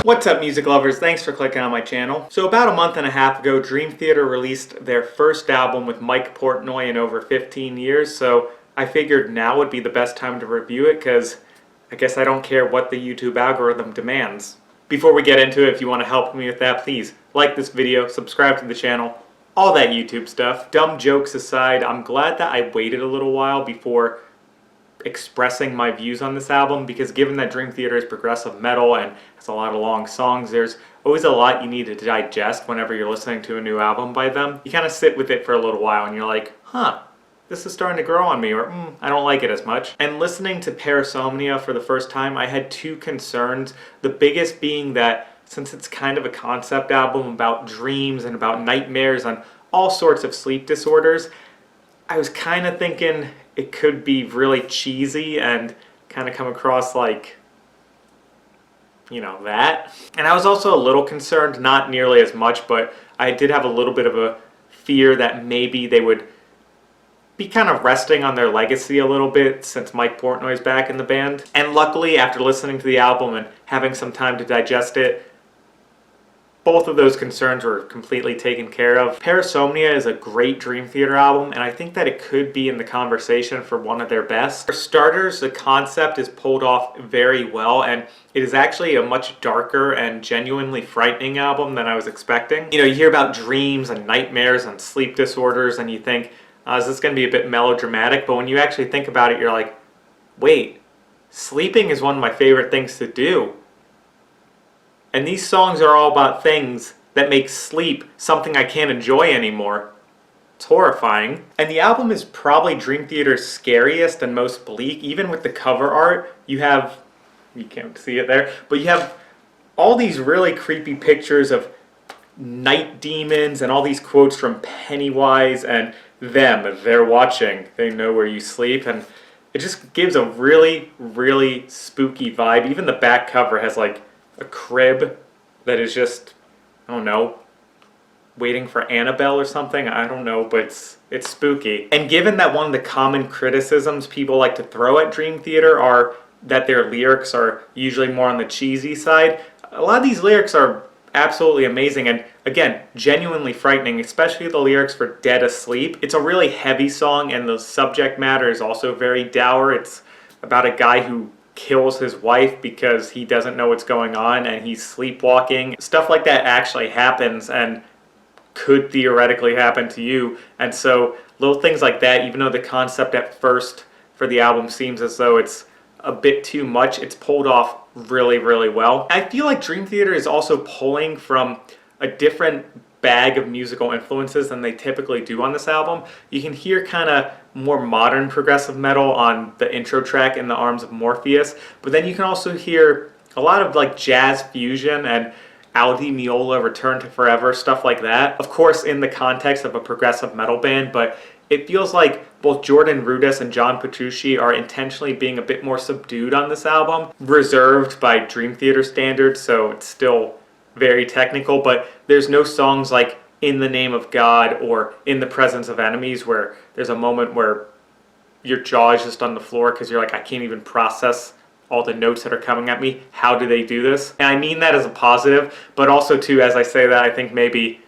What's up, music lovers? Thanks for clicking on my channel. So about a month and a half ago, Dream Theater released their first album with Mike Portnoy in over 15 years, so I figured now would be the best time to review it because I guess I don't care what the YouTube algorithm demands. Before we get into it, if you want to help me with that, please like this video, subscribe to the channel, all that YouTube stuff. Dumb jokes aside, I'm glad that I waited a little while before expressing my views on this album, because given that Dream Theater is progressive metal and has a lot of long songs, there's always a lot you need to digest whenever you're listening to a new album by them. You kind of sit with it for a little while and you're like, huh, this is starting to grow on me, or I don't like it as much. And listening to Parasomnia for the first time, I had two concerns. The biggest being that since it's kind of a concept album about dreams and about nightmares and all sorts of sleep disorders, I was kind of thinking it could be really cheesy and kind of come across like, you know, that. And I was also a little concerned, not nearly as much, but I did have a little bit of a fear that maybe they would be kind of resting on their legacy a little bit since Mike Portnoy's back in the band. And luckily, after listening to the album and having some time to digest it, both of those concerns were completely taken care of. Parasomnia is a great Dream Theater album, and I think that it could be in the conversation for one of their best. For starters, the concept is pulled off very well, and it is actually a much darker and genuinely frightening album than I was expecting. You know, you hear about dreams and nightmares and sleep disorders, and you think, is this going to be a bit melodramatic? But when you actually think about it, you're like, wait, sleeping is one of my favorite things to do. And these songs are all about things that make sleep something I can't enjoy anymore. It's horrifying. And the album is probably Dream Theater's scariest and most bleak. Even with the cover art, you can't see it there, but you have all these really creepy pictures of night demons and all these quotes from Pennywise and them. They're watching. They know where you sleep. And it just gives a really, really spooky vibe. Even the back cover has like a crib that is just, I don't know, waiting for Annabelle or something. I don't know, but it's spooky. And given that one of the common criticisms people like to throw at Dream Theater are that their lyrics are usually more on the cheesy side, a lot of these lyrics are absolutely amazing and, again, genuinely frightening, especially the lyrics for Dead Asleep. It's a really heavy song, and the subject matter is also very dour. It's about a guy who kills his wife because he doesn't know what's going on and he's sleepwalking. Stuff like that actually happens and could theoretically happen to you. And so little things like that, even though the concept at first for the album seems as though it's a bit too much, it's pulled off really, really well. I feel like Dream Theater is also pulling from a different bag of musical influences than they typically do on this album. You can hear kind of more modern progressive metal on the intro track, In the Arms of Morpheus, but then you can also hear a lot of like jazz fusion and Al Di Meola, Return to Forever, stuff like that. Of course, in the context of a progressive metal band, but it feels like both Jordan Rudess and John Petrucci are intentionally being a bit more subdued on this album, reserved by Dream Theater standards, so it's still very technical, but there's no songs like In the Name of God or In the Presence of Enemies where there's a moment where your jaw is just on the floor because you're like, I can't even process all the notes that are coming at me. How do they do this? And I mean that as a positive, but also too, as I say that, I think maybe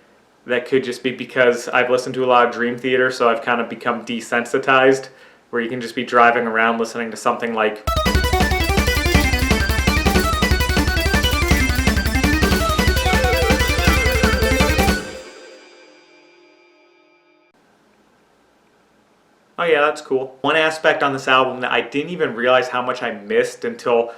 that could just be because I've listened to a lot of Dream Theater, so I've kind of become desensitized, where you can just be driving around listening to something like oh yeah, that's cool. One aspect on this album that I didn't even realize how much I missed until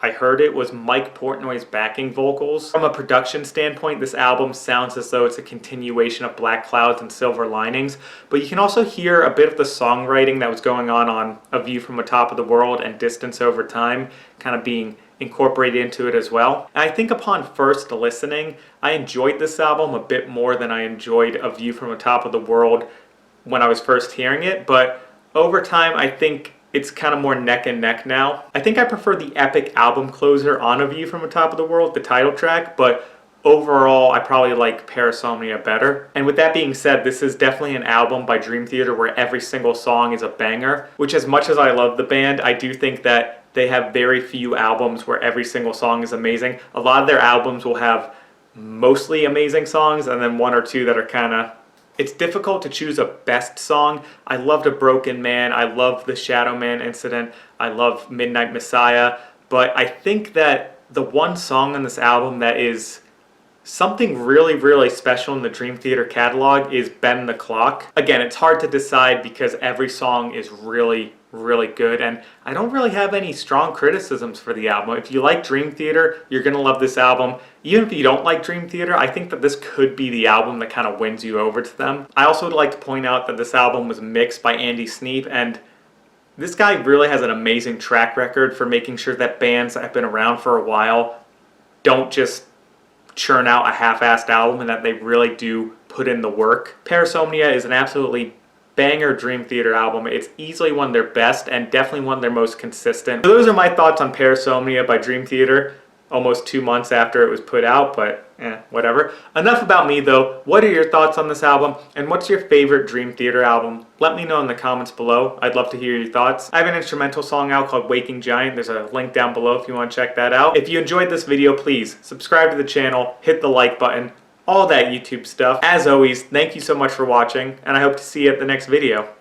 I heard it was Mike Portnoy's backing vocals. From a production standpoint, this album sounds as though it's a continuation of Black Clouds and Silver Linings, but you can also hear a bit of the songwriting that was going on A View from the Top of the World and Distance Over Time kind of being incorporated into it as well. And I think upon first listening, I enjoyed this album a bit more than I enjoyed A View from the Top of the World when I was first hearing it, but over time I think it's kind of more neck and neck now. I think I prefer the epic album closer on A View from the Top of the World, the title track, but overall, I probably like Parasomnia better. And with that being said, this is definitely an album by Dream Theater where every single song is a banger, which as much as I love the band, I do think that they have very few albums where every single song is amazing. A lot of their albums will have mostly amazing songs and then one or two that are kind of... It's difficult to choose a best song. I loved A Broken Man. I love The Shadow Man Incident. I love Midnight Messiah. But I think that the one song on this album that is something really, really special in the Dream Theater catalog is Bend the Clock. Again, it's hard to decide because every song is really, really good, and I don't really have any strong criticisms for the album. If you like Dream Theater, you're gonna love this album. Even if you don't like Dream Theater, I think that this could be the album that kind of wins you over to them. I also would like to point out that this album was mixed by Andy Sneap, and this guy really has an amazing track record for making sure that bands that have been around for a while don't just churn out a half-assed album and that they really do put in the work. Parasomnia is an absolutely banger Dream Theater album. It's easily one of their best and definitely one of their most consistent. So those are my thoughts on Parasomnia by Dream Theater, almost 2 months after it was put out, but whatever. Enough about me though. What are your thoughts on this album, and what's your favorite Dream Theater album? Let me know in the comments below. I'd love to hear your thoughts. I have an instrumental song out called Waking Giant. There's a link down below if you want to check that out. If you enjoyed this video, please subscribe to the channel, hit the like button, all that YouTube stuff. As always, thank you so much for watching, and I hope to see you at the next video.